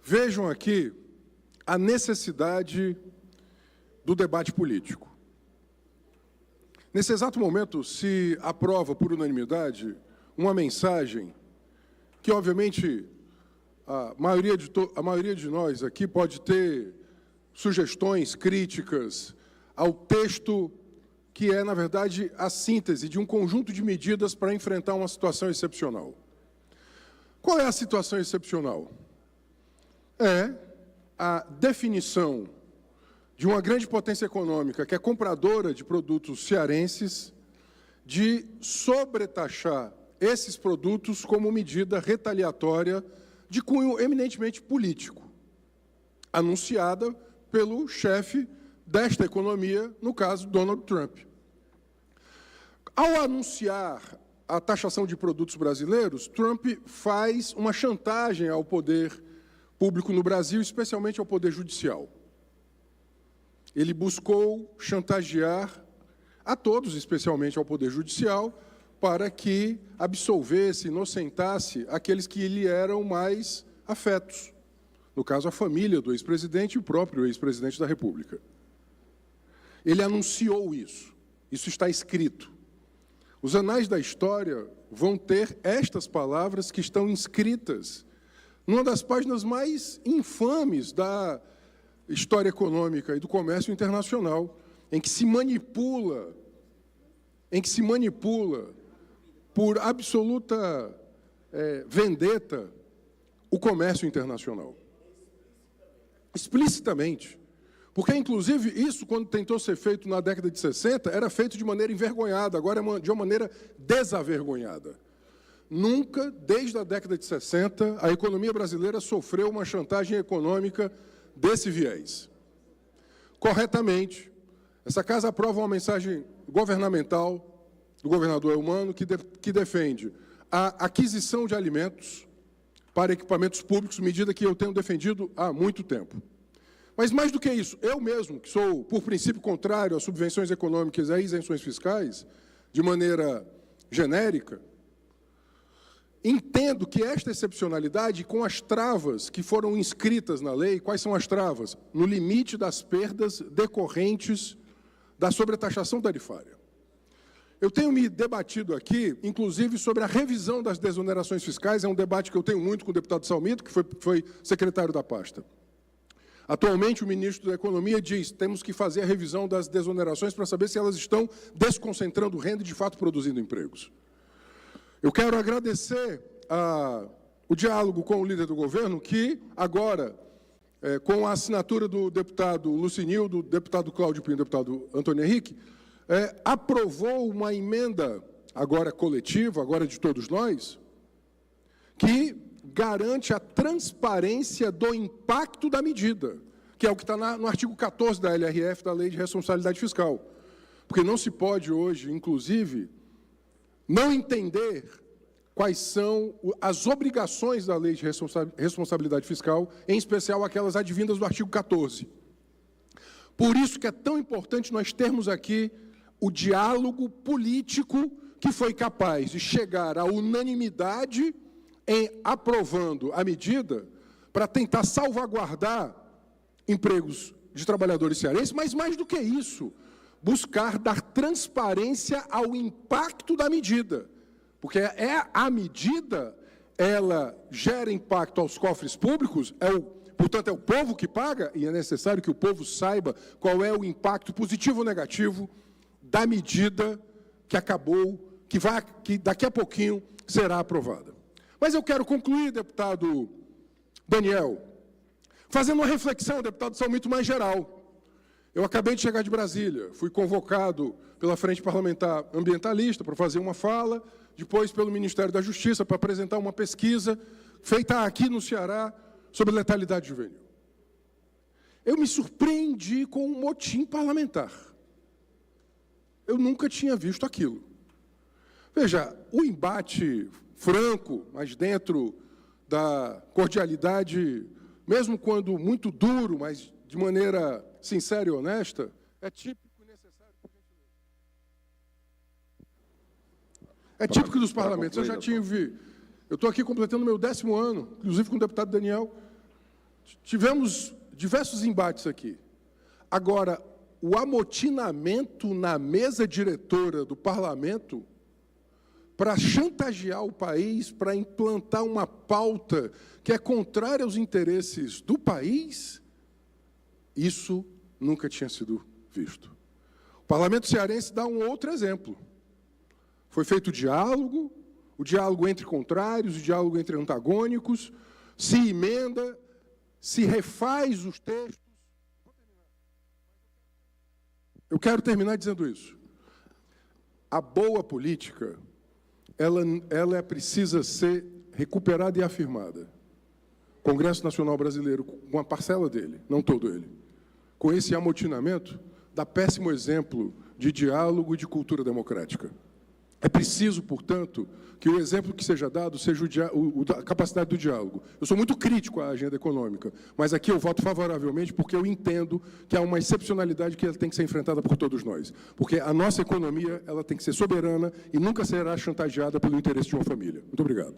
Vejam aqui a necessidade do debate político. Nesse exato momento, se aprova por unanimidade uma mensagem que, obviamente, a maioria de nós aqui pode ter sugestões, críticas ao texto que é, na verdade, a síntese de um conjunto de medidas para enfrentar uma situação excepcional. Qual é a situação excepcional? É a definição de uma grande potência econômica que é compradora de produtos cearenses, de sobretaxar esses produtos como medida retaliatória de cunho eminentemente político, anunciada pelo chefe desta economia, no caso, Donald Trump. Ao anunciar a taxação de produtos brasileiros, Trump faz uma chantagem ao poder público no Brasil, especialmente ao poder judicial. Ele buscou chantagear a todos, especialmente ao poder judicial, para que absolvesse, inocentasse aqueles que lhe eram mais afetos. No caso, a família do ex-presidente e o próprio ex-presidente da República. Ele anunciou isso. Isso está escrito. Os anais da história vão ter estas palavras que estão inscritas numa das páginas mais infames da história econômica e do comércio internacional, em que se manipula por absoluta vendetta o comércio internacional. Explicitamente. Porque, inclusive, isso, quando tentou ser feito na década de 60, era feito de maneira envergonhada, agora é de uma maneira desavergonhada. Nunca, desde a década de 60, a economia brasileira sofreu uma chantagem econômica desse viés. Corretamente, essa casa aprova uma mensagem governamental do governador Eumano que defende a aquisição de alimentos para equipamentos públicos, medida que eu tenho defendido há muito tempo. Mas, mais do que isso, eu mesmo, que sou, por princípio, contrário às subvenções econômicas e a isenções fiscais, de maneira genérica, entendo que esta excepcionalidade, com as travas que foram inscritas na lei, quais são as travas? No limite das perdas decorrentes da sobretaxação tarifária. Eu tenho me debatido aqui, inclusive, sobre a revisão das desonerações fiscais, é um debate que eu tenho muito com o deputado Salmito, que foi secretário da pasta. Atualmente, o ministro da Economia diz que temos que fazer a revisão das desonerações para saber se elas estão desconcentrando renda e, de fato, produzindo empregos. Eu quero agradecer o diálogo com o líder do governo, que agora, com a assinatura do deputado Lucinil, do deputado Cláudio Pinho e do deputado Antônio Henrique, aprovou uma emenda, agora coletiva, agora de todos nós, que garante a transparência do impacto da medida, que é o que está no artigo 14 da LRF, da Lei de Responsabilidade Fiscal. Porque não se pode hoje, inclusive, não entender quais são as obrigações da Lei de Responsabilidade Fiscal, em especial aquelas advindas do artigo 14. Por isso que é tão importante nós termos aqui o diálogo político que foi capaz de chegar à unanimidade em aprovando a medida para tentar salvaguardar empregos de trabalhadores cearenses, mas mais do que isso, buscar dar transparência ao impacto da medida, porque a medida, ela gera impacto aos cofres públicos, portanto, é o povo que paga, e é necessário que o povo saiba qual é o impacto positivo ou negativo da medida que que daqui a pouquinho será aprovada. Mas eu quero concluir, deputado Daniel, fazendo uma reflexão, deputado Salmito, mais geral. Eu acabei de chegar de Brasília, fui convocado pela Frente Parlamentar Ambientalista para fazer uma fala, depois pelo Ministério da Justiça para apresentar uma pesquisa feita aqui no Ceará sobre letalidade juvenil. Eu me surpreendi com um motim parlamentar. Eu nunca tinha visto aquilo. Veja, o embate franco, mas dentro da cordialidade, mesmo quando muito duro, mas de maneira sincera e honesta, é típico e necessário. É típico dos parlamentos. Eu estou aqui completando meu 10º ano, inclusive com o deputado Daniel. Tivemos diversos embates aqui. Agora, o amotinamento na mesa diretora do parlamento para chantagear o país, para implantar uma pauta que é contrária aos interesses do país, isso nunca tinha sido visto. O parlamento cearense dá um outro exemplo. Foi feito o diálogo entre contrários, o diálogo entre antagônicos, se emenda, se refaz os textos. Eu quero terminar dizendo isso. A boa política, ela precisa ser recuperada e afirmada. O Congresso Nacional Brasileiro, com uma parcela dele, não todo ele, com esse amotinamento, dá péssimo exemplo de diálogo e de cultura democrática. É preciso, portanto, que o exemplo que seja dado seja a capacidade do diálogo. Eu sou muito crítico à agenda econômica, mas aqui eu voto favoravelmente porque eu entendo que há uma excepcionalidade que ela tem que ser enfrentada por todos nós. Porque a nossa economia ela tem que ser soberana e nunca será chantageada pelo interesse de uma família. Muito obrigado.